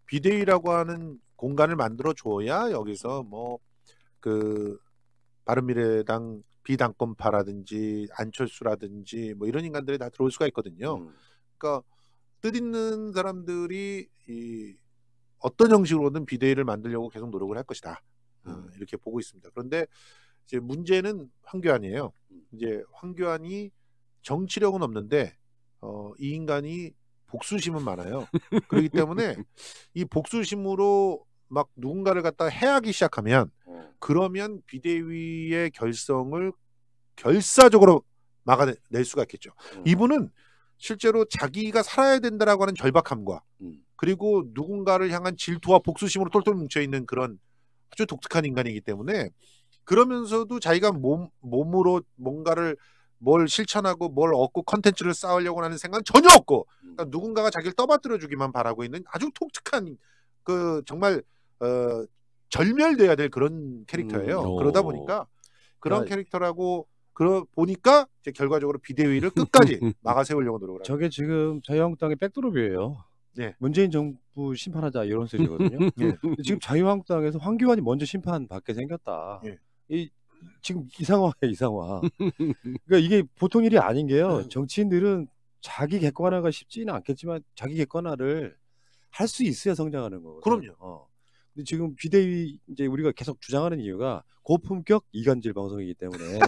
비대위라고 하는 공간을 만들어 줘야 여기서 뭐 그 바른미래당 비당권파라든지 안철수라든지 뭐 이런 인간들이 다 들어올 수가 있거든요. 그러니까 뜻있는 사람들이 이 어떤 형식으로든 비대위를 만들려고 계속 노력을 할 것이다. 이렇게 보고 있습니다. 그런데 이제 문제는 황교안이에요. 이제 황교안이 정치력은 없는데 이 인간이 복수심은 많아요. 그렇기 때문에 이 복수심으로 막 누군가를 갖다 해하기 시작하면 그러면 비대위의 결성을 결사적으로 막아낼 수가 있겠죠. 이분은 실제로 자기가 살아야 된다라고 하는 절박함과 그리고 누군가를 향한 질투와 복수심으로 똘똘 뭉쳐있는 그런 아주 독특한 인간이기 때문에 그러면서도 자기가 몸으로 뭔가를 뭘 실천하고 뭘 얻고 컨텐츠를 쌓으려고 하는 생각은 전혀 없고 그러니까 누군가가 자기를 떠받들어 주기만 바라고 있는 아주 독특한 그 정말 절멸돼야 될 그런 캐릭터예요. 그러다 보니까 그런 캐릭터라고 보니까 이제 결과적으로 비대위를 끝까지 막아 세우려고 노력을 합니다. 저게 지금 자유한국당의 백드롭이에요. 네. 문재인 정부 심판하자 이런 소리거든요. 네. 지금 자유한국당에서 황교안이 먼저 심판받게 생겼다. 네. 지금 이 상황이에요, 이 상황. 그러니까 이게 보통 일이 아닌 게요. 정치인들은 자기 객관화가 쉽지는 않겠지만 자기 객관화를 할 수 있어야 성장하는 거거든요. 그럼요. 근데 지금 비대위 이제 우리가 계속 주장하는 이유가 고품격 이간질 방송이기 때문에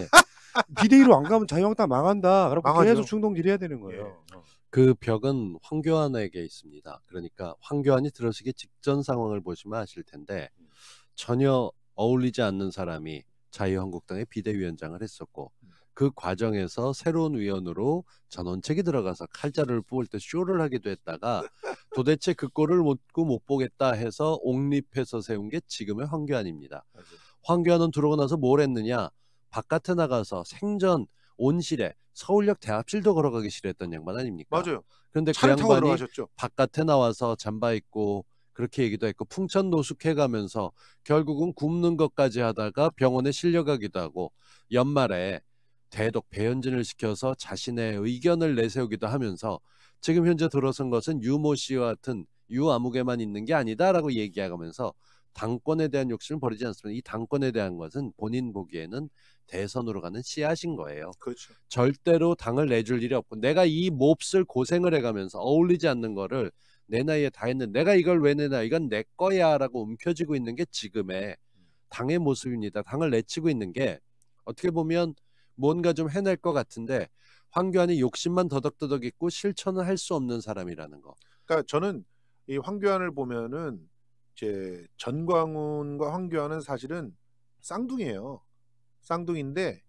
비대위로 안 가면 자유한국당 망한다. 그럼 계속 충동질해야 되는 거예요. 그 벽은 황교안에게 있습니다. 그러니까 황교안이 들어서기 직전 상황을 보시면 아실 텐데 전혀 어울리지 않는 사람이 자유한국당의 비대위원장을 했었고 그 과정에서 새로운 위원으로 전원책이 들어가서 칼자루를 뽑을 때 쇼를 하기도 했다가 도대체 그 꼴을 못 보겠다 해서 옹립해서 세운 게 지금의 황교안입니다. 맞아요. 황교안은 들어오고 나서 뭘 했느냐. 바깥에 나가서 생전 온실에 서울역 대합실도 걸어가기 싫어했던 양반 아닙니까? 맞아요. 그런데 그 양반이 바깥에 나와서 잠바 입고 그렇게 얘기도 했고 풍천 노숙해가면서 결국은 굶는 것까지 하다가 병원에 실려가기도 하고 연말에 대독 배현진을 시켜서 자신의 의견을 내세우기도 하면서 지금 현재 들어선 것은 유모 씨와 같은 유아무개만 있는 게 아니다라고 얘기하면서 당권에 대한 욕심을 버리지 않습니다. 이 당권에 대한 것은 본인 보기에는 대선으로 가는 씨앗인 거예요. 그렇죠. 절대로 당을 내줄 일이 없고 내가 이 몹쓸 고생을 해가면서 어울리지 않는 거를 내 나이에 다 했는데 내가 이걸 왜 내나 이건 내 거야 라고 움켜쥐고 있는 게 지금의 당의 모습입니다. 당을 내치고 있는 게 어떻게 보면 뭔가 좀 해낼 것 같은데 황교안이 욕심만 더덕더덕 있고 실천을 할 수 없는 사람이라는 거. 그러니까 저는 이 황교안을 보면은 이제 전광훈과 황교안은 사실은 쌍둥이에요. 쌍둥이인데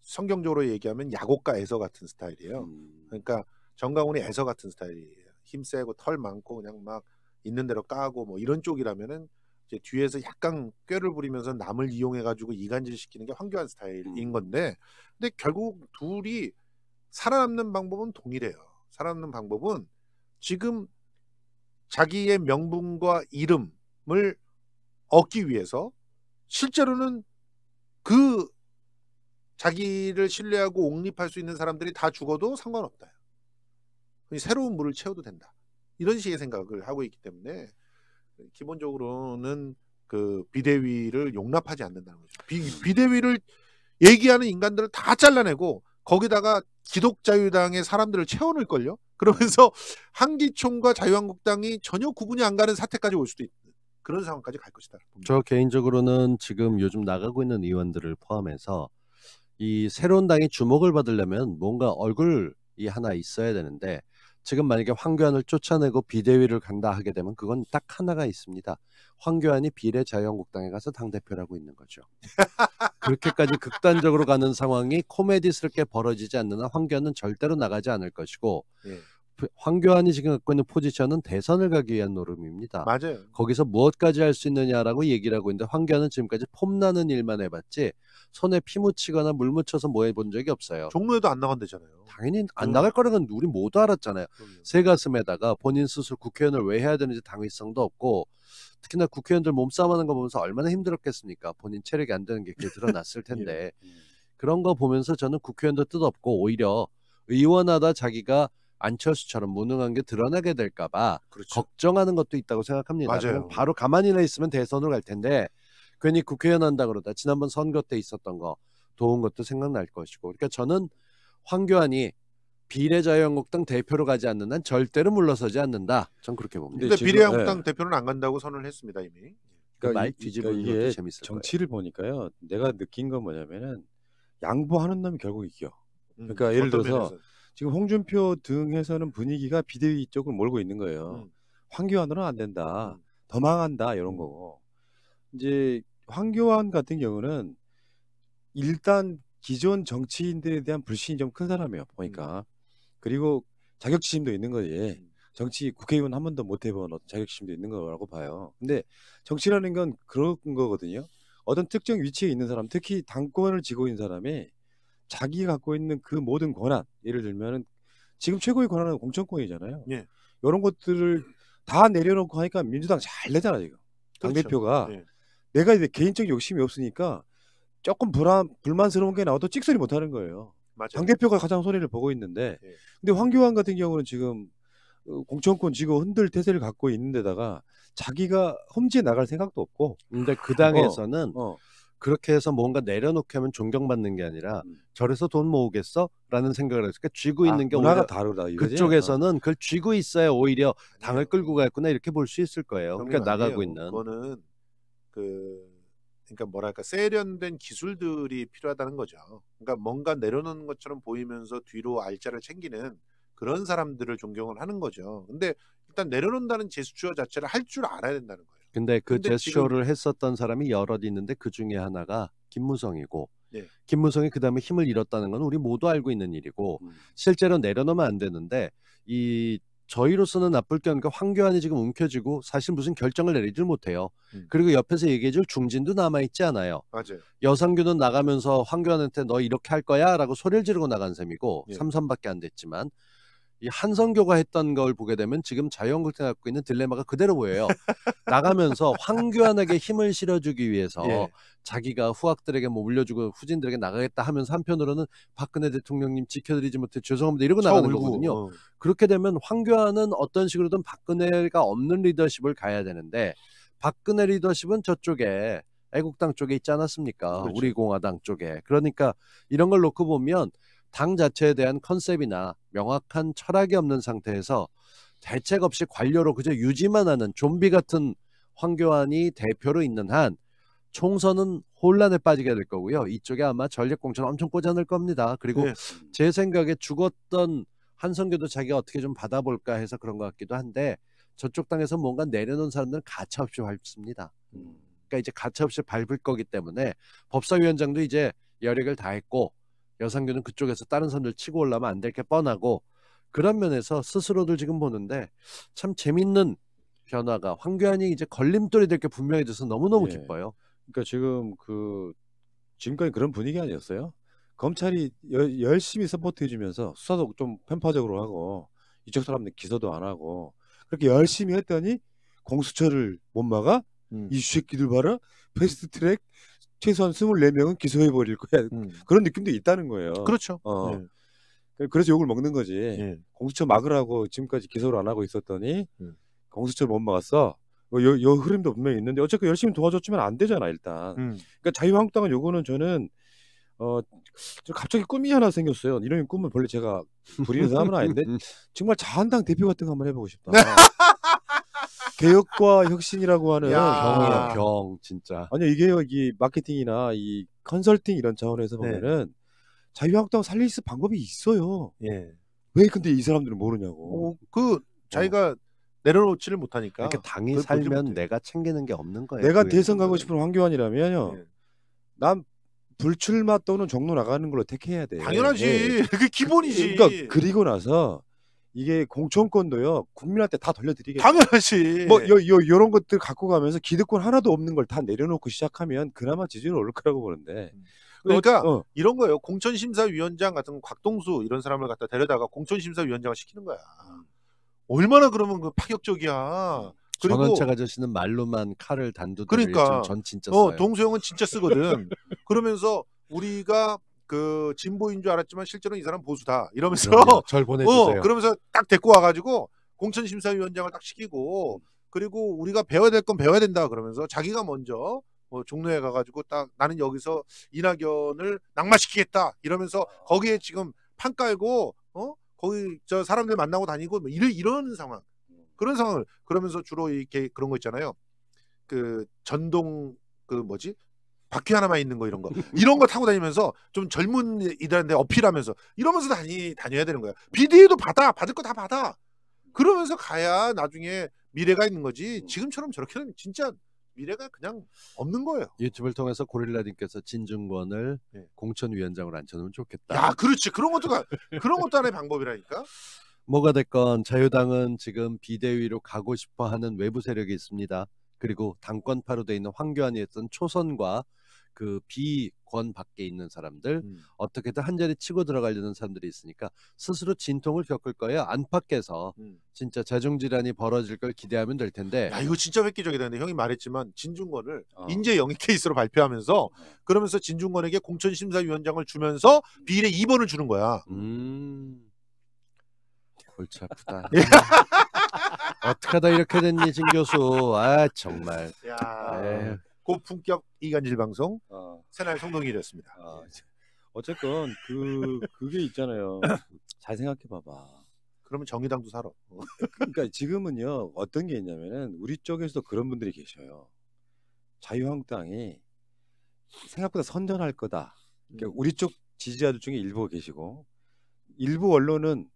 성경적으로 얘기하면 야곱과 에서 같은 스타일이에요. 그러니까 전광훈이 에서 같은 스타일이에요. 힘세고 털 많고 그냥 막 있는 대로 까고 뭐 이런 쪽이라면은 이제 뒤에서 약간 꾀를 부리면서 남을 이용해가지고 이간질 시키는 게 황교안 스타일인 건데, 근데 결국 둘이 살아남는 방법은 동일해요. 살아남는 방법은 지금 자기의 명분과 이름을 얻기 위해서 실제로는 그 자기를 신뢰하고 옹립할 수 있는 사람들이 다 죽어도 상관없다. 새로운 물을 채워도 된다. 이런 식의 생각을 하고 있기 때문에 기본적으로는 그 비대위를 용납하지 않는다는 거죠. 비대위를 얘기하는 인간들을 다 잘라내고 거기다가 기독자유당의 사람들을 채워넣을걸요. 그러면서 한기총과 자유한국당이 전혀 구분이 안 가는 사태까지 올 수도 있는 그런 상황까지 갈 것이다. 저 개인적으로는 지금 요즘 나가고 있는 의원들을 포함해서 이 새로운 당이 주목을 받으려면 뭔가 얼굴이 하나 있어야 되는데 지금 만약에 황교안을 쫓아내고 비대위를 간다 하게 되면 그건 딱 하나가 있습니다. 황교안이 비례 자유한국당에 가서 당대표라고 있는 거죠. 그렇게까지 극단적으로 가는 상황이 코미디스럽게 벌어지지 않는 한 황교안은 절대로 나가지 않을 것이고 황교안이 지금 갖고 있는 포지션은 대선을 가기 위한 노름입니다. 맞아요. 거기서 무엇까지 할 수 있느냐라고 얘기를 하고 있는데 황교안은 지금까지 폼나는 일만 해봤지 손에 피 묻히거나 물 묻혀서 뭐 해본 적이 없어요. 종로에도 안 나간대잖아요. 당연히 안 나갈 거라는 건 우리 모두 알았잖아요. 새 가슴에다가 본인 스스로 국회의원을 왜 해야 되는지 당위성도 없고 특히나 국회의원들 몸싸움하는 거 보면서 얼마나 힘들었겠습니까. 본인 체력이 안 되는 게 그게 드러났을 텐데 그런 거 보면서 저는 국회의원도 뜻없고 오히려 의원하다 자기가 안철수처럼 무능한 게 드러나게 될까봐 그렇죠. 걱정하는 것도 있다고 생각합니다. 맞아요. 그럼 바로 가만히나 있으면 대선으로 갈 텐데 괜히 국회의원 한다 그러다 지난번 선거 때 있었던 거 도운 것도 생각날 것이고, 그러니까 저는 황교안이 비례자유한국당 대표로 가지 않는 한 절대로 물러서지 않는다. 전 그렇게 봅니다. 근데 지금, 비례한국당 대표는 안 간다고 선언을 했습니다 이미. 그 말 뒤집는 이게 것도 재밌을 정치를 보니까요. 내가 느낀 건 뭐냐면은 양보하는 놈이 결국 이겨. 그러니까 예를 어떤 들어서 면에서. 지금 홍준표 등에서는 분위기가 비대위 쪽으로 몰고 있는 거예요. 황교안으로는 안 된다. 더 망한다 이런 거고. 이제 황교안 같은 경우는 일단 기존 정치인들에 대한 불신이 좀 큰 사람이에요. 보니까. 그리고 자격지심도 있는 거지. 정치 국회의원 한 번도 못 해본 어떤 자격지심도 있는 거라고 봐요. 근데 정치라는 건 그런 거거든요. 어떤 특정 위치에 있는 사람, 특히 당권을 쥐고 있는 사람이 자기가 갖고 있는 그 모든 권한, 예를 들면은 지금 최고의 권한은 공천권이잖아요. 예. 이런 것들을 다 내려놓고 하니까 민주당 잘 내잖아 지금. 당대표가. 예. 내가 이제 개인적 욕심이 없으니까 조금 불만스러운 게 나와도 찍소리 못하는 거예요. 맞아요. 당대표가 가장 손해를 보고 있는데, 예. 근데 황교안 같은 경우는 지금 공천권 쥐고 흔들 태세를 갖고 있는 데다가 자기가 험지에 나갈 생각도 없고. 근데 그 당에서는 어. 그렇게 해서 뭔가 내려놓게 하면 존경받는 게 아니라 저래서 돈 모으겠어? 라는 생각을 했으니까 쥐고 있는 게 문화가 오히려 다르다 이거지. 그쪽에서는 그걸 쥐고 있어야 오히려 당을 끌고 갔구나 이렇게 볼 수 있을 거예요. 그러니까 나가고 있는. 그거는 그러니까 뭐랄까 세련된 기술들이 필요하다는 거죠. 그러니까 뭔가 내려놓는 것처럼 보이면서 뒤로 알짜를 챙기는 그런 사람들을 존경을 하는 거죠. 근데 일단 내려놓는다는 제스처 자체를 할 줄 알아야 된다는 거예요. 근데 그 근데 제스처를 했었던 사람이 여럿 있는데 그 중에 하나가 김무성이고, 예. 김무성이 그 다음에 힘을 잃었다는 건 우리 모두 알고 있는 일이고, 실제로 내려놓으면 안 되는데 이 저희로서는 나쁠 게 아니라 황교안이 지금 움켜쥐고 사실 무슨 결정을 내리질 못해요. 그리고 옆에서 얘기해줄 중진도 남아있지 않아요. 맞아요. 여상규는 나가면서 황교안한테 너 이렇게 할 거야? 라고 소리를 지르고 나간 셈이고, 예. 3선밖에 안 됐지만 이 한성교가 했던 걸 보게 되면 지금 자유한국당이 갖고 있는 딜레마가 그대로 보여요. 나가면서 황교안에게 힘을 실어주기 위해서 예. 자기가 후학들에게 뭐 물려주고 후진들에게 나가겠다 하면서 한편으로는 박근혜 대통령님 지켜드리지 못해 죄송합니다 이러고 나가는 거거든요. 그렇게 되면 황교안은 어떤 식으로든 박근혜가 없는 리더십을 가야 되는데, 박근혜 리더십은 저쪽에 애국당 쪽에 있지 않았습니까? 그렇죠. 우리공화당 쪽에. 그러니까 이런 걸 놓고 보면 당 자체에 대한 컨셉이나 명확한 철학이 없는 상태에서 대책 없이 관료로 그저 유지만 하는 좀비 같은 황교안이 대표로 있는 한 총선은 혼란에 빠지게 될 거고요. 이쪽에 아마 전략공천 엄청 꽂아넣을 겁니다. 그리고 네. 제 생각에 죽었던 한성교도 자기가 어떻게 좀 받아볼까 해서 그런 것 같기도 한데, 저쪽 당에서 뭔가 내려놓은 사람들은 가차없이 밟습니다. 그러니까 이제 가차없이 밟을 거기 때문에 법사위원장도 이제 여력을 다했고, 여상규는 그쪽에서 다른 사람들 치고 올라면 안 될 게 뻔하고, 그런 면에서 스스로들 지금 보는데 참 재밌는 변화가, 황교안이 이제 걸림돌이 될 게 분명해져서 너무너무 예. 기뻐요. 그러니까 지금 지금까지 그런 분위기 아니었어요? 검찰이 열심히 서포트해주면서 수사도 좀 편파적으로 하고 이쪽 사람들 기소도 안 하고 그렇게 열심히 했더니 공수처를 못 막아? 이 새끼들 봐라, 패스트트랙 최소한 24명은 기소해버릴 거야. 그런 느낌도 있다는 거예요. 그렇죠. 예. 그래서 욕을 먹는 거지. 예. 공수처 막으라고 지금까지 기소를 안 하고 있었더니 공수처를 못 막았어. 요 흐름도 분명히 있는데 어차피 열심히 도와줬지만 안 되잖아 일단. 그러니까 자유한국당은 요거는 저는 저 갑자기 꿈이 하나 생겼어요. 이런 꿈을 원래 제가 부리는 사람은 아닌데 정말 자한당 대표 같은 거 한번 해보고 싶다. 개혁과 혁신이라고 하는 병이야 병 진짜. 아니요 이게 마케팅이나 이 컨설팅 이런 차원에서 보면은 자유한국당 살릴 수 방법이 있어요. 예. 왜 근데 이 사람들은 모르냐고. 자기가 내려놓지를 못하니까. 그러니까 당이 살면 내가 챙기는 게 없는 거예요. 내가 대선 가고 싶은 황교안이라면요. 난 불출마 또는 종로 나가는 걸로 택해야 돼. 당연하지. 그게 기본이지. 그러니까 그리고 나서 이게 공천권도요 국민한테 다 돌려드리겠다. 당연하지. 뭐 요런 것들 갖고 가면서 기득권 하나도 없는 걸 다 내려놓고 시작하면 그나마 지지율 오를 거라고 보는데. 그러니까 이런 거예요. 공천심사위원장 같은 곽동수 이런 사람을 갖다 데려다가 공천심사위원장을 시키는 거야. 얼마나 그러면 그 파격적이야. 그리고 전원책 아저씨는 말로만 칼을 단두대를 그러니까 전 진짜 써요. 동수형은 진짜 쓰거든. 그러면서 우리가 그 진보인 줄 알았지만 실제로는 이 사람 보수다 이러면서 절 보내주세요. 그러면서 딱 데리고 와가지고 공천심사위원장을 딱 시키고 그리고 우리가 배워야 될 건 배워야 된다 그러면서 자기가 먼저 종로에 가가지고 딱 나는 여기서 이낙연을 낙마시키겠다 이러면서 거기에 지금 판 깔고 거기 저 사람들 만나고 다니고 뭐 이런 상황 그런 상황을 그러면서 주로 이렇게 그런 거 있잖아요. 그 전동 그 뭐지 바퀴 하나만 있는 거 이런 거 타고 다니면서 좀 젊은 이들한테 어필하면서 이러면서 다녀야 되는 거야. 비대위도 받을 거 다 받아. 그러면서 가야 나중에 미래가 있는 거지. 지금처럼 저렇게는 진짜 미래가 그냥 없는 거예요. 유튜브를 통해서 고릴라님께서 진중권을 공천위원장으로 앉혀놓으면 좋겠다. 야, 그렇지. 그런 것도 하나의 방법이라니까. 뭐가 됐건 자유당은 지금 비대위로 가고 싶어하는 외부 세력이 있습니다. 그리고 당권파로 돼 있는 황교안이 했던 초선과 그 비권 밖에 있는 사람들 어떻게든 한 자리 치고 들어가려는 사람들이 있으니까 스스로 진통을 겪을 거예요. 안팎에서 진짜 자중질환이 벌어질 걸 기대하면 될 텐데. 야, 이거 진짜 획기적이다. 근데 형이 말했지만 진중권을 인재 영입 케이스로 발표하면서 그러면서 진중권에게 공천심사위원장을 주면서 비례 2번을 주는 거야. 골치 아프다. 어떡하다 이렇게 됐니 진 교수. 아 정말. 야, 고품격 이간질 방송 새날 송동일이었습니다. 어쨌건 그게 있잖아요. 잘 생각해 봐봐. 그러면 정의당도 살아. 그러니까 지금은요 어떤 게 있냐면은 우리 쪽에서도 그런 분들이 계셔요. 자유한국당이 생각보다 선전할 거다. 그러니까 우리 쪽 지지자들 중에 일부 계시고 일부 언론은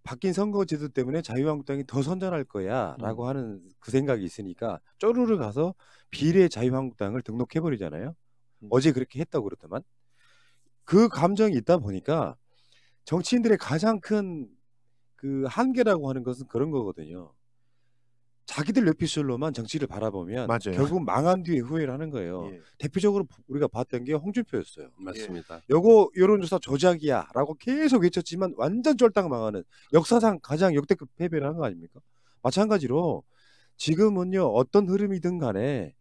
바뀐 선거제도 때문에 자유한국당이 더 선전할 거야 라고 하는 그 생각이 있으니까 쪼르르 가서 비례 자유한국당을 등록해버리잖아요. 어제 그렇게 했다고 그러더만. 그 감정이 있다 보니까 정치인들의 가장 큰 그 한계라고 하는 것은 그런 거거든요. 자기들 뇌피셜로만 정치를 바라보면 맞아요. 결국 망한 뒤에 후회를 하는 거예요. 대표적으로 우리가 봤던 게 홍준표였어요. 맞습니다. 요거 여론조사 조작이야 라고 계속 외쳤지만 완전 쫄딱 망하는 역사상 가장 역대급 패배를 한 거 아닙니까? 마찬가지로 지금은요 어떤 흐름이든 간에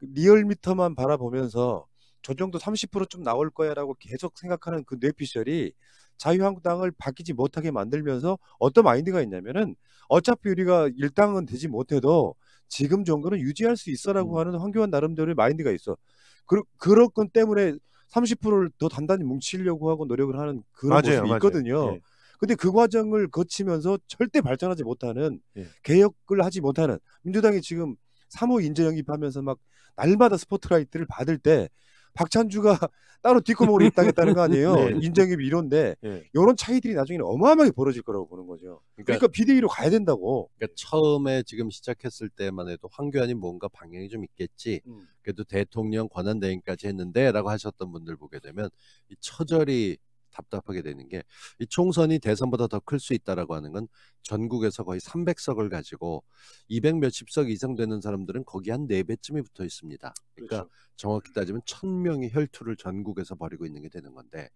리얼미터만 바라보면서 저 정도 30% 좀 나올 거야 라고 계속 생각하는 그 뇌피셜이 자유한국당을 바뀌지 못하게 만들면서 어떤 마인드가 있냐면은 어차피 우리가 일당은 되지 못해도 지금 정도는 유지할 수 있어라고 하는 황교안 나름대로의 마인드가 있어. 그런 것 때문에 30%를 더 단단히 뭉치려고 하고 노력을 하는 그런 모습이 있거든요. 근데 그 과정을 거치면서 절대 발전하지 못하는 개혁을 하지 못하는 민주당이 지금 3호 인재 영입하면서 막 날마다 스포트라이트를 받을 때 박찬주가 따로 뒷구멍으로 입당했다는 거 아니에요. 인정입이 이런데 이런 차이들이 나중에는 어마어마하게 벌어질 거라고 보는 거죠. 그러니까 비대위로 가야 된다고. 그러니까 처음에 지금 시작했을 때만 해도 황교안이 뭔가 방향이 좀 있겠지. 그래도 대통령 권한대행까지 했는데 라고 하셨던 분들 보게 되면 이 처절히 답답하게 되는 게 이 총선이 대선보다 더 클 수 있다라고 하는 건 전국에서 거의 300석을 가지고 200 몇십 석 이상 되는 사람들은 거기 한 4배쯤이 붙어 있습니다. 그러니까 그렇죠. 정확히 따지면 1000명의 혈투를 전국에서 벌이고 있는 게 되는 건데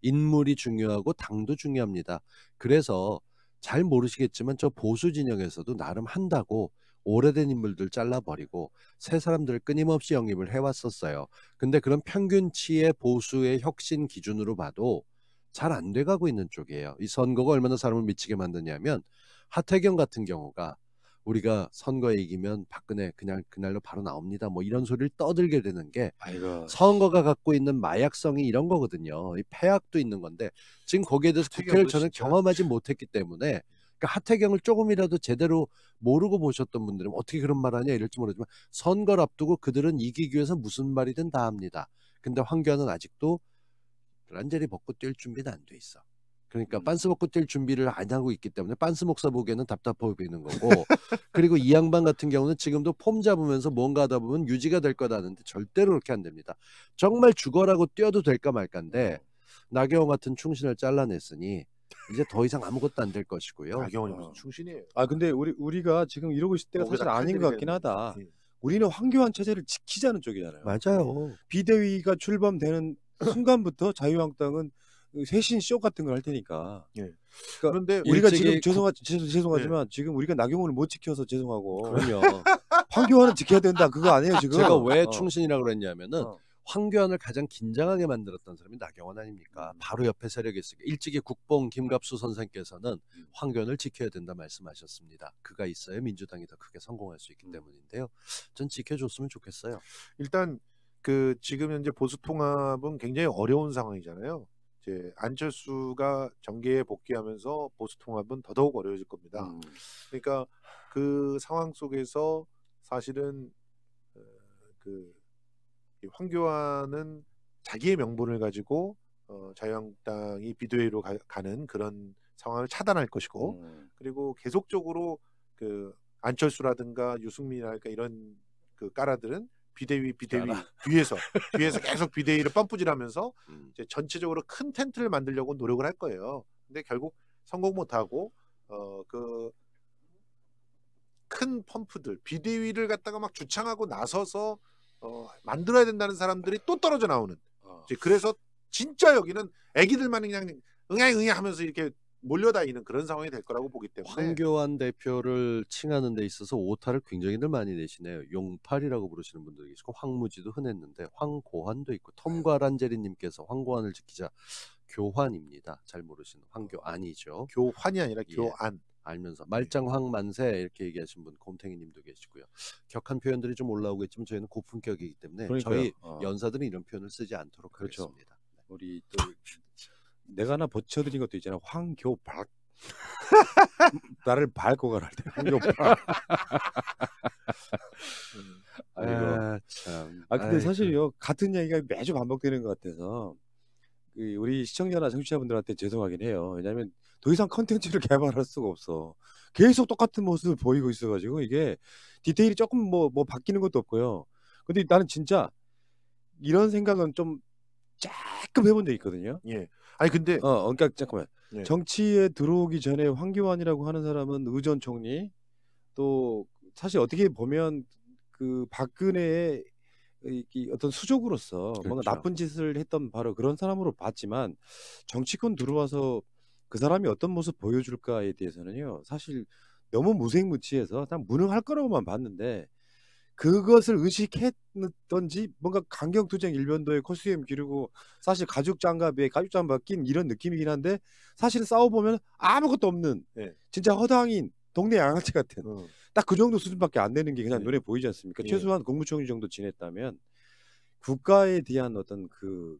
인물이 중요하고 당도 중요합니다. 그래서 잘 모르시겠지만 저 보수 진영에서도 나름 한다고 오래된 인물들 잘라버리고 새 사람들을 끊임없이 영입을 해왔었어요. 근데 그런 평균치의 보수의 혁신 기준으로 봐도 잘 안 돼가고 있는 쪽이에요. 이 선거가 얼마나 사람을 미치게 만드냐면 하태경 같은 경우가 우리가 선거에 이기면 박근혜 그냥 그날로 바로 나옵니다. 뭐 이런 소리를 떠들게 되는 게 선거가 갖고 있는 마약성이 이런 거거든요. 이 폐악도 있는 건데 지금 거기에 대해서 국회를 저는 경험하지 못했기 때문에 그러니까 하태경을 조금이라도 제대로 모르고 보셨던 분들은 어떻게 그런 말 하냐 이럴지 모르지만 선거를 앞두고 그들은 이기기 위해서 무슨 말이든 다 합니다. 근데 황교안은 아직도 란제리 벗고 뛸 준비는 안 돼 있어. 그러니까 빤스 벗고 뛸 준비를 안 하고 있기 때문에 빤스 목사 보기에는 답답해 보이는 거고 그리고 이 양반 같은 경우는 지금도 폼 잡으면서 뭔가 하다 보면 유지가 될 거다는데 절대로 그렇게 안 됩니다. 정말 죽어라고 뛰어도 될까 말까인데 나경원 같은 충신을 잘라냈으니 이제 더 이상 아무것도 안 될 것이고요. 나경원이 무슨 충신이에요. 근데 우리가 지금 이러고 있을 때가 사실 아닌 것 같긴 하다. 우리는 황교안 체제를 지키자는 쪽이잖아요. 맞아요. 비대위가 출범되는 순간부터 자유한국당은 쇄신 쇼 같은 걸 할 테니까. 그러니까 그런데 우리가 지금 죄송하지만 지금 우리가 나경원을 못 지켜서 죄송하고. 그럼요. 황교안은 지켜야 된다 그거 아니에요 지금. 제가 왜 충신이라고 그랬냐면은 황교안을 가장 긴장하게 만들었던 사람이 나경원 아닙니까? 바로 옆에 세력이 있으니까 일찍이 국뽕 김갑수 선생께서는 황교안을 지켜야 된다 말씀하셨습니다. 그가 있어야 민주당이 더 크게 성공할 수 있기 때문인데요. 전 지켜줬으면 좋겠어요. 일단 그 지금 현재 보수 통합은 굉장히 어려운 상황이잖아요. 이제 안철수가 정계에 복귀하면서 보수 통합은 더더욱 어려워질 겁니다. 그러니까 그 상황 속에서 사실은 그 황교안은 자기의 명분을 가지고 자유한국당이 비대위로 가는 그런 상황을 차단할 것이고, 그리고 계속적으로 그 안철수라든가 유승민이랄까 이런 그 까라들은 비대위 뒤에서 계속 비대위를 펌프질하면서 이제 전체적으로 큰 텐트를 만들려고 노력을 할 거예요. 근데 결국 성공 못하고 그 큰 펌프들 비대위를 갖다가 막 주창하고 나서서 만들어야 된다는 사람들이 또 떨어져 나오는. 그래서 진짜 여기는 애기들만 그냥 응애 하면서 이렇게 몰려다니는 그런 상황이 될 거라고 보기 때문에 황교안 대표를 칭하는 데 있어서 오타를 굉장히들 많이 내시네요. 용팔이라고 부르시는 분들이 계시고 황무지도 흔했는데 황고환도 있고 톰과란제리님께서 황고환을 지키자 교환입니다. 잘 모르시는 황교안이죠. 교환이 아니라 예. 교안. 알면서 말짱 황만세 이렇게 얘기하신 분 곰탱이님도 계시고요. 격한 표현들이 좀 올라오겠지만 저희는 고품격이기 때문에 그러니까요. 저희 연사들은 이런 표현을 쓰지 않도록 그렇죠. 하겠습니다. 우리 또 내가 하나 버쳐드린 것도 있잖아요. 황교박. 나를 밟고 가라 할 때 황교박. 아이고 참. 근데 사실요 같은 얘기가 매주 반복되는 것 같아서 우리 시청자나 청취자분들한테 죄송하긴 해요. 왜냐하면 더 이상 컨텐츠를 개발할 수가 없어. 계속 똑같은 모습을 보이고 있어가지고 이게 디테일이 조금 뭐 바뀌는 것도 없고요. 근데 나는 진짜 이런 생각은 좀 조금 해본 적 있거든요. 예. 아니 근데 그러니까 잠깐만. 예. 정치에 들어오기 전에 황교안이라고 하는 사람은 의 전 총리 또 사실 어떻게 보면 그 박근혜의 이 어떤 수족으로서 그렇죠. 뭔가 나쁜 짓을 했던 바로 그런 사람으로 봤지만 정치권 들어와서 그 사람이 어떤 모습 보여줄까에 대해서는요 사실 너무 무색무취해서 그냥 무능할 거라고만 봤는데 그것을 의식했던지 뭔가 강경투쟁 일변도에 코스염 기르고 사실 가죽장갑에 가죽장갑 낀 이런 느낌이긴 한데 사실은 싸워보면 아무것도 없는 예. 진짜 허당인 동네 양아치 같은 딱 그 정도 수준밖에 안 되는 게 그냥 눈에 보이지 않습니까? 예. 최소한 국무총리 정도 지냈다면 국가에 대한 어떤 그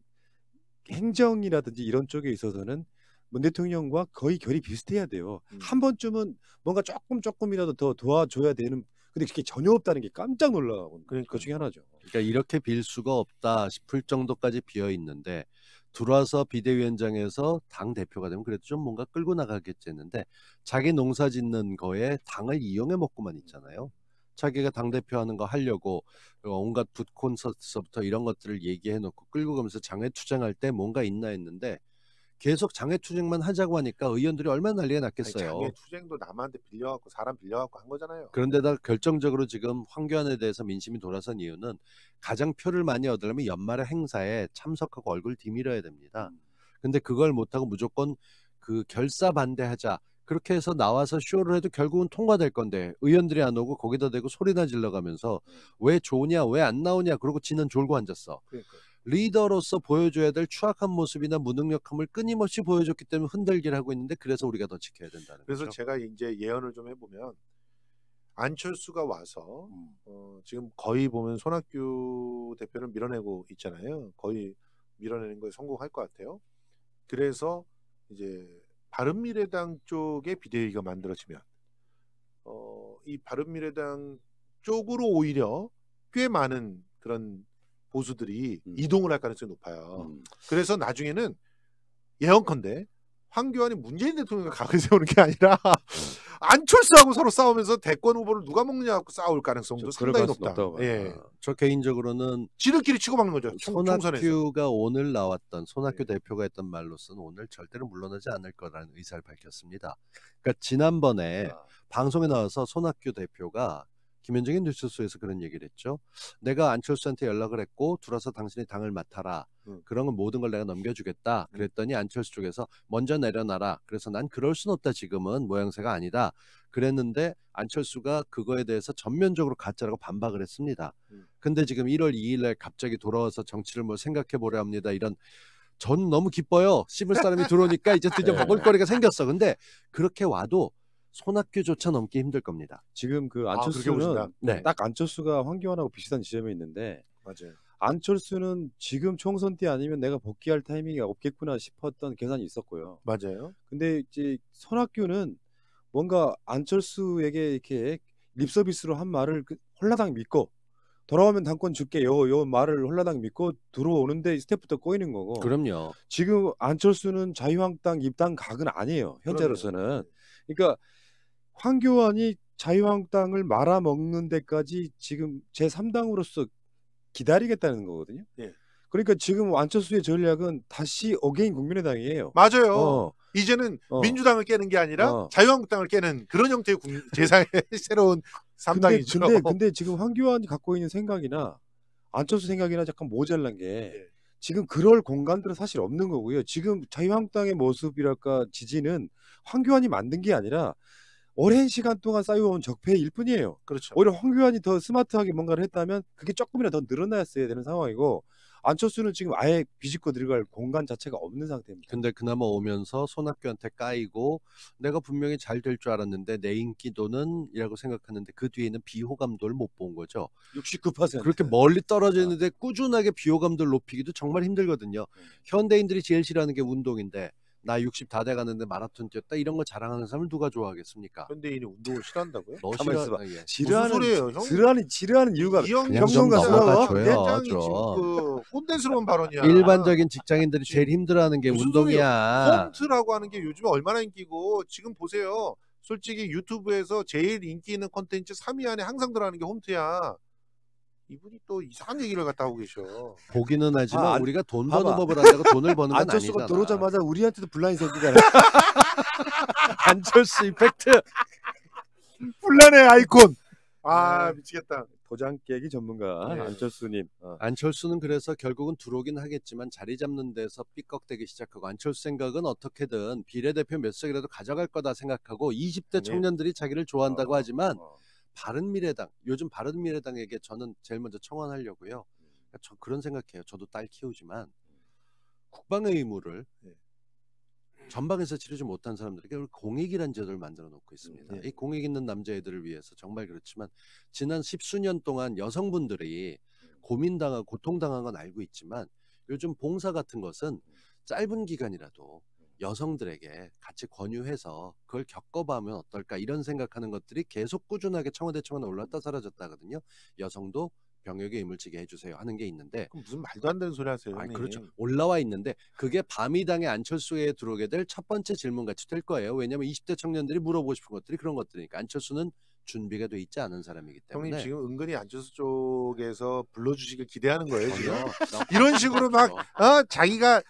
행정이라든지 이런 쪽에 있어서는 문 대통령과 거의 결이 비슷해야 돼요. 한 번쯤은 뭔가 조금이라도 더 도와줘야 되는 근데 그게 전혀 없다는 게 깜짝 놀라고 그 중에 하나죠. 그러니까 이렇게 빌 수가 없다 싶을 정도까지 비어 있는데 들어와서 비대위원장에서 당 대표가 되면 그래도 좀 뭔가 끌고 나가겠지 했는데 자기 농사 짓는 거에 당을 이용해 먹고만 있잖아요. 자기가 당 대표하는 거 하려고 온갖 붓 콘서트서부터 이런 것들을 얘기해 놓고 끌고 가면서 장외 투쟁할 때 뭔가 있나 했는데 계속 장외 투쟁만 하자고 하니까 의원들이 얼마나 난리가 났겠어요. 장외 투쟁도 남한테 빌려갖고 사람 빌려갖고 한 거잖아요. 그런데다 결정적으로 지금 황교안에 대해서 민심이 돌아선 이유는 가장 표를 많이 얻으려면 연말의 행사에 참석하고 얼굴 뒤밀어야 됩니다. 근데 그걸 못하고 무조건 그 결사 반대하자 그렇게 해서 나와서 쇼를 해도 결국은 통과될 건데 의원들이 안 오고 거기다 대고 소리나 질러가면서 왜 좋으냐 왜 안 나오냐 그러고 지는 졸고 앉았어. 그러니까요. 리더로서 보여줘야 될 추악한 모습이나 무능력함을 끊임없이 보여줬기 때문에 흔들기를 하고 있는데 그래서 우리가 더 지켜야 된다는 그래서 거죠. 제가 이제 예언을 좀 해보면 안철수가 와서 지금 거의 보면 손학규 대표를 밀어내고 있잖아요. 거의 밀어내는 거에 성공할 것 같아요. 그래서 이제 바른미래당 쪽에 비대위가 만들어지면 이 바른미래당 쪽으로 오히려 꽤 많은 그런 보수들이 이동을 할 가능성이 높아요. 그래서 나중에는 예언컨대 황교안이 문재인 대통령과 각을 세우는 게 아니라 안철수하고 서로 싸우면서 대권 후보를 누가 먹느냐고 싸울 가능성도 상당히 높다. 예. 저 개인적으로는 지들끼리 치고받는 거죠. 총선에서. 손학규가 오늘 나왔던 손학규 대표가 했던 말로서는 오늘 절대로 물러나지 않을 거라는 의사를 밝혔습니다. 그러니까 지난번에 방송에 나와서 손학규 대표가 김현정의 뉴스소에서 그런 얘기를 했죠. 내가 안철수한테 연락을 했고 들어서 당신이 당을 맡아라. 그런 모든 걸 내가 넘겨주겠다. 그랬더니 안철수 쪽에서 먼저 내려놔라. 그래서 난 그럴 순 없다. 지금은 모양새가 아니다. 그랬는데 안철수가 그거에 대해서 전면적으로 가짜라고 반박을 했습니다. 근데 지금 1월 2일에 갑자기 돌아와서 정치를 뭐 생각해 보려 합니다. 이런 전 너무 기뻐요. 씹을 사람이 들어오니까 이제 드디어 먹을거리가 생겼어. 근데 그렇게 와도 손학규조차 넘기 힘들 겁니다. 지금 그 그렇게 안철수는 보신다. 네. 딱 안철수가 황교안하고 비슷한 지점이 있는데 맞아요. 안철수는 지금 총선 때 아니면 내가 복귀할 타이밍이 없겠구나 싶었던 계산이 있었고요. 맞아요. 근데 이제 손학규는 뭔가 안철수에게 이렇게 립서비스로 한 말을 홀라당 믿고 돌아오면 당권 줄게 요 말을 홀라당 믿고 들어오는데 스텝부터 꼬이는 거고. 그럼요. 지금 안철수는 자유한국당 입당 각은 아니에요. 현재로서는. 그러니까 황교안이 자유한국당을 말아먹는 데까지 지금 제3당으로서 기다리겠다는 거거든요. 예. 그러니까 지금 안철수의 전략은 다시 어게인 국민의당이에요. 맞아요. 이제는 민주당을 깨는 게 아니라 자유한국당을 깨는 그런 형태의 제3의 새로운 3당이죠. 근데 지금 황교안이 갖고 있는 생각이나 안철수 생각이나 약간 모자란 게 지금 그럴 공간들은 사실 없는 거고요. 지금 자유한국당의 모습이랄까 지지는 황교안이 만든 게 아니라 오랜 시간 동안 쌓여온 적폐일 뿐이에요. 그렇죠. 오히려 황교안이 더 스마트하게 뭔가를 했다면 그게 조금이라도 더 늘어났어야 되는 상황이고 안철수는 지금 아예 비집고 들어갈 공간 자체가 없는 상태입니다. 근데 그나마 오면서 손학규한테 까이고 내가 분명히 잘 될 줄 알았는데 내 인기도는 이라고 생각하는데 그 뒤에는 비호감도를 못 본 거죠. 69%. 그렇게 멀리 떨어져 있는데 꾸준하게 비호감도를 높이기도 정말 힘들거든요. 현대인들이 제일 싫어하는 게 운동인데 나 60 다 돼가는데 마라톤 뛰었다 이런 거 자랑하는 사람을 누가 좋아하겠습니까? 현대인이 운동을 싫어한다고요? 너 가만히 싫어? 있어봐. 예. 무슨 소리예요, 형? 지르하는 이유가 그냥 좀 넘어가줘요. 굉장히 지금 그 꼰대스러운 발언이야. 일반적인 직장인들이 제일 힘들어하는 게 운동이야. 홈트라고 하는 게 요즘에 얼마나 인기고 지금 보세요. 솔직히 유튜브에서 제일 인기 있는 콘텐츠 3위 안에 항상 들어가는 게 홈트야. 이분이 또 이상한 얘기를 갖다 하고 계셔. 보기는 하지만 우리가 돈 버는 봐봐. 법을 한다고 돈을 버는 건 안철수가 아니잖아. 들어오자마자 우리한테도 분란이 생기잖아. 안철수 이펙트. 분란의 아이콘. 미치겠다. 도장 깨기 전문가 안철수님. 안철수는 그래서 결국은 들어오긴 하겠지만 자리 잡는 데서 삐걱대기 시작하고 안철수 생각은 어떻게든 비례대표 몇 석이라도 가져갈 거다 생각하고 20대 청년들이 자기를 좋아한다고 하지만 바른미래당, 요즘 바른미래당에게 저는 제일 먼저 청원하려고요. 그러니까 저 그런 생각해요. 저도 딸 키우지만 국방의 의무를 전방에서 치르지 못한 사람들에게 공익이라는 제도를 만들어 놓고 있습니다. 이 공익 있는 남자애들을 위해서 정말 그렇지만 지난 10수년 동안 여성분들이 고민당하고 고통당한 건 알고 있지만 요즘 봉사 같은 것은 짧은 기간이라도 여성들에게 같이 권유해서 그걸 겪어보면 어떨까 이런 생각하는 것들이 계속 꾸준하게 청와대 청원에 올랐다 사라졌다거든요. 여성도 병역의 의무를 지게 해주세요 하는 게 있는데 그럼 무슨 말도 안 되는 소리 하세요. 그렇죠. 올라와 있는데 그게 밤이당의 안철수에 들어오게 될 첫 번째 질문같이 될 거예요. 왜냐하면 20대 청년들이 물어보고 싶은 것들이 그런 것들이니까. 안철수는 준비가 돼 있지 않은 사람이기 때문에. 형님 지금 은근히 안철수 쪽에서 불러주시길 기대하는 거예요 지금. 이런 식으로 막 자기가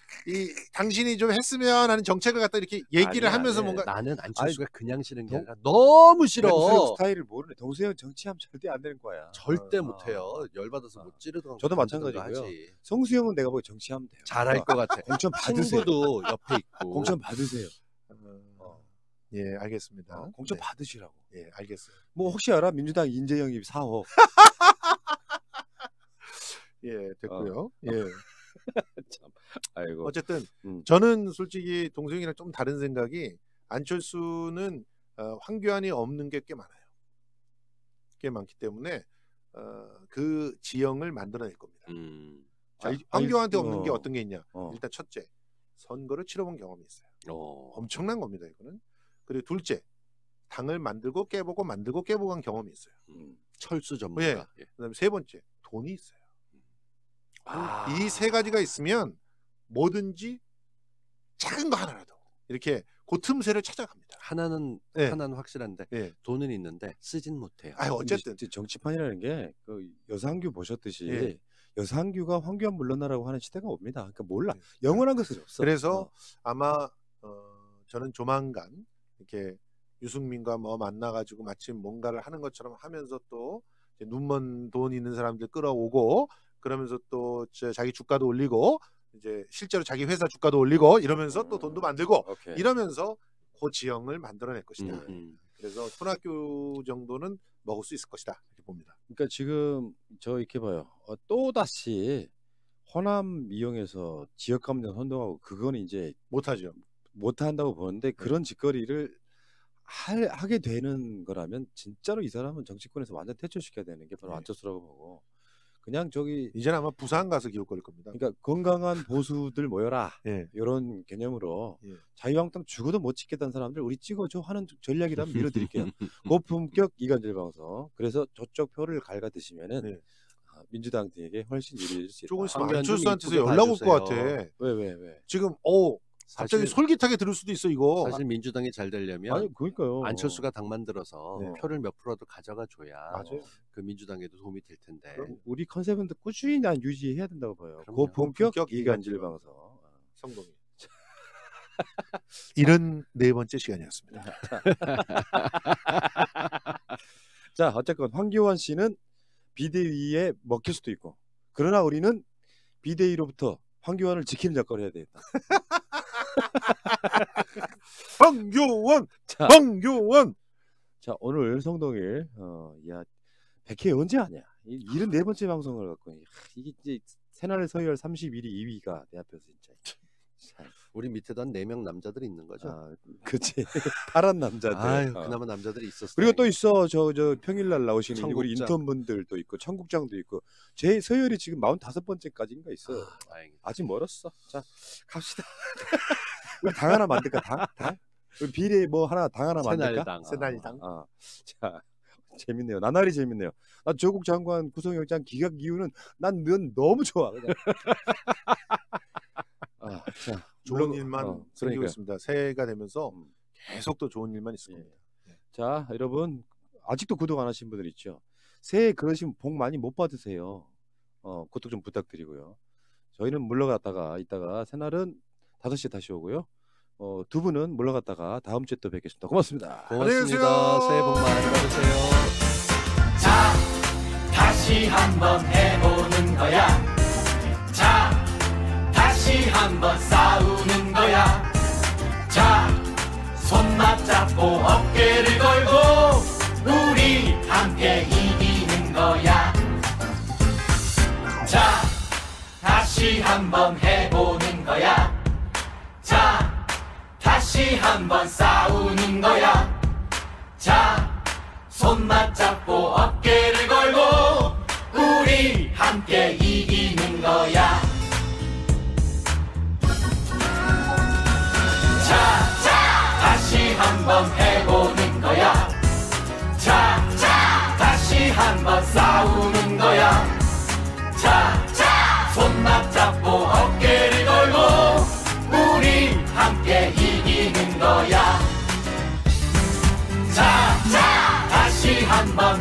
당신이 좀 했으면 하는 정책을 갖다 이렇게 얘기를 하면서 뭔가 나는 안철수가 그냥 싫은 게 아니라 너무 싫어. 동수형 스타일을 모르네. 동수형 정치하면 절대 안 되는 거야. 절대 못해요. 열받아서 못 찌르던. 저도 마찬가지고요. 성수형은 내가 보기 정치하면 돼요. 잘할 것 같아. 공천 받으세요. 친구도 옆에 있고. 공천 받으세요. 예, 알겠습니다. 공천 받으시라고. 예, 알겠어요. 뭐 혹시 알아? 민주당 인재영입 4호. 예, 됐고요. 예. 참. 아이고. 어쨌든 저는 솔직히 동생이랑 좀 다른 생각이 안철수는 황교안이 없는 게 꽤 많아요. 꽤 많기 때문에 그 지형을 만들어낼 겁니다. 황교안한테 없는 게 어떤 게 있냐? 일단 첫째, 선거를 치러본 경험이 있어요. 엄청난 겁니다, 이거는. 그리고 둘째, 당을 만들고 깨보고 만들고 깨보고 한 경험이 있어요. 철수 전문가. 예. 그다음에 세 번째, 돈이 있어요. 이 세 가지가 있으면 뭐든지 작은 거 하나라도 이렇게 그 틈새를 찾아갑니다. 하나는 확실한데 돈은 있는데 쓰진 못해요. 어쨌든 정치판이라는 게 그 여상규 보셨듯이 여상규가 황교안 물러나라고 하는 시대가 옵니다. 그러니까 몰라. 영원한 것은 없어. 그래서 아마 저는 조만간 이렇게 유승민과 뭐 만나가지고 마침 뭔가를 하는 것처럼 하면서 또 눈먼 돈 있는 사람들 끌어오고 그러면서 또 자기 주가도 올리고 이제 실제로 자기 회사 주가도 올리고 이러면서 또 돈도 만들고 오케이. 이러면서 그 지형을 만들어낼 것이다. 그래서 손학규 정도는 먹을 수 있을 것이다 이렇게 봅니다. 그러니까 지금 저 이렇게 봐요. 또 다시 호남 이용해서 지역 감정 선동하고 그거는 이제 못하죠. 못한다고 보는데 그런 짓거리를 하게 되는 거라면 진짜로 이 사람은 정치권에서 완전 퇴출시켜야 되는 게 바로 안철수라고 보고 그냥 저기 이제는 아마 부산 가서 기웃거릴 겁니다. 그러니까 건강한 보수들 모여라 예. 이런 개념으로 예. 자유한국당 죽어도 못 찍겠다는 사람들 우리 찍어줘 하는 전략이라면 밀어드릴게요. 고품격 이간질 방송. 그래서 저쪽 표를 갈가 드시면은 예. 민주당 등에게 훨씬 유리해질 수 있다. 조금 있으면 안철수한테서 연락 올 것 같아. 왜? 지금 갑자기 솔깃하게 들을 수도 있어 이거. 사실 민주당이 잘 되려면 아니 그러니까요. 안철수가 당 만들어서 네. 표를 몇 프로라도 가져가 줘야 맞아요. 그 민주당에도 도움이 될 텐데. 우리 컨셉은 꾸준히 난 유지해야 된다고 봐요. 그럼요. 고품격 이간질 방송. 성동이. 이런 네 번째 시간이었습니다. 자, 어쨌건 황교안 씨는 비대위에 먹힐 수도 있고, 그러나 우리는 비대위로부터 황교안을 지키는 역할을 해야 되겠다. 황교안, 자, 황교안. 자, 오늘 성동일, 야, 100회 언제 하냐? 74번째 방송을 갖고, 이게 이제 새날 서열 31위 2위가 내 앞에서 진짜. 우리 밑에도 한 4명 남자들이 있는 거죠. 그치. 파란 남자들. 아유, 그나마 남자들이 있었어요. 그리고 또 있어. 저 평일날 나오시는 청국장. 우리 인턴분들도 있고 청국장도 있고 제 서열이 지금 45번째까지인가 있어요. 다행이다. 아직 멀었어. 자, 갑시다. 우리 당 하나 만들까? 당? 우리 비례 뭐 하나 당 하나 만들까? 새날당. 자, 재밌네요. 나날이 재밌네요. 나 조국 장관 구속영장 기각 이유는 난 너무 좋아. 그냥. 자, 좋은 일만 생기고 그러니까요. 있습니다. 새해가 되면서 계속 또 좋은 일만 있을 겁니다. 자, 여러분 아직도 구독 안 하신 분들 있죠. 새해 그러시면 복 많이 못 받으세요. 구독 좀 부탁드리고요. 저희는 물러갔다가 이따가 새날은 5시에 다시 오고요. 두 분은 물러갔다가 다음 주에 또 뵙겠습니다. 고맙습니다. 고맙습니다. 새해 복 많이 받으세요. 자, 다시 한번 해보는 거야. 자, 다시 한번 싸우는 거야. 자, 손 맞잡고 어깨를 걸고 우리 함께 이기는 거야. 자, 다시 한번 해보는 거야. 자, 다시 한번 싸우는 거야. 자, 손 맞잡고 어깨를 걸고 우리 함께 이기는 거야. 다시 한번 해보는 거야. 자, 다시 한번 싸우는 거야. 자, 손 맞잡고 어깨를 걸고 우리 함께 이기는 거야. 자, 다시 한번